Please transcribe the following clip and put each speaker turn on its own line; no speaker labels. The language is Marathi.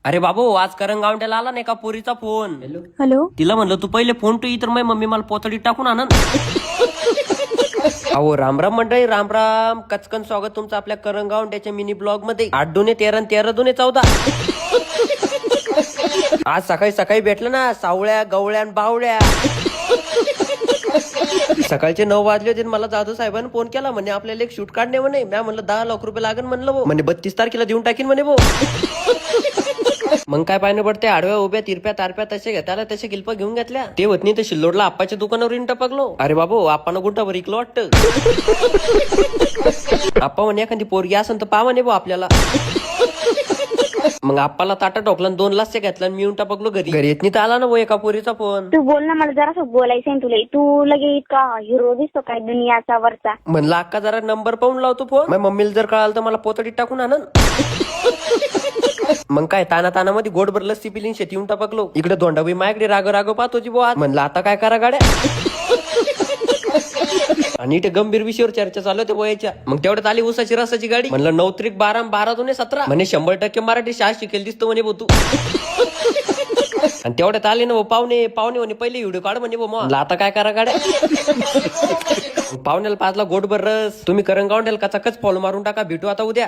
अरे बाबू, आज करंगावंड्याला आला नाही का पोरीचा फोन.
हॅलो.
तिला म्हणलं तू पहिले फोन टू तर मग मम्मी मला पोतडीत टाकून आणन. अहो रामराम मंडळी, रामराम. कचकन स्वागत तुमचं आपल्या करंगावंड्याच्या मिनी ब्लॉग मध्ये. 8 दुने 13 आणि 13 दुने 14. आज सकाळी सकाळी भेटलं ना सावळ्या गवळ्या आणि बावळ्या. सकाळचे 9 वाजले होते. मला जाधव साहेबांनी फोन केला, म्हणे आपल्याला एक शूट काढणे म्हणे. मी म्हणलं 10 लाख रुपये लागेल म्हणलं भाऊ. म्हणे 32 तारखेला देऊन टाकीन म्हणे भाऊ. मग काय पाहिजे पडते, आडव्या उभ्या तिरप्या तारप्या तसे घेताला तसे गिल्प घेऊन घेतल्या. ते होत नाही तर शिल्लोडला आप्पाच्या दुकानावर येऊन टपकलो. अरे बाबू, आपण गुंटावर इकलो वाटतं. आप्पा म्हणे एखादी पोरगी असेल तर पा म्हणे भाऊ आपल्याला. मग आप्पाला ताटा ठोकला, 2 लास्य घेतला आणि मी येऊन टपकलो घरी. घरी येत नाही तर आला ना भाऊ एका पोरीचा फोन.
तू बोल ना, मला जरासं बोलायचंय तुला. तू लगे इतका हिरो दिसतो काय दुनियाचा वरचा.
म्हणलं अक्का जरा नंबर पाहून लावतो फोन. मग मम्मीला जर कळालं तर मला पोतडीत टाकून आणन. मग काय ताना तानामध्ये गोडभर लस्सी पिलीन शेती येऊन टपकलो. इकडे धोंडाबाई माझ्याकडे राग राग पाहतो जी बुवा. म्हणलं आता काय करा गाड्या. आणि इथे गंभीर विषयावर चर्चा चालू होते वयाच्या. मग तेवढ्यात आली उसाची रसाची गाडी. म्हणलं 9 त्रिक 12 12 दुने 17. म्हणे 100% मराठी शाळा शिकेल दिसतो म्हणे भाऊ तू. आणि तेवढ्यात आले ना पाहुणे पाहुणे म्हणे पहिले व्हिडिओ काढ म्हणे भाऊ. म्हणलं आता काय करा गाड्या. पाहुण्याला 5 ला गोडभर रस. तुम्ही करंगावंड्याला कचाकच फॉलो मारून टाका. भेटू आता उद्या.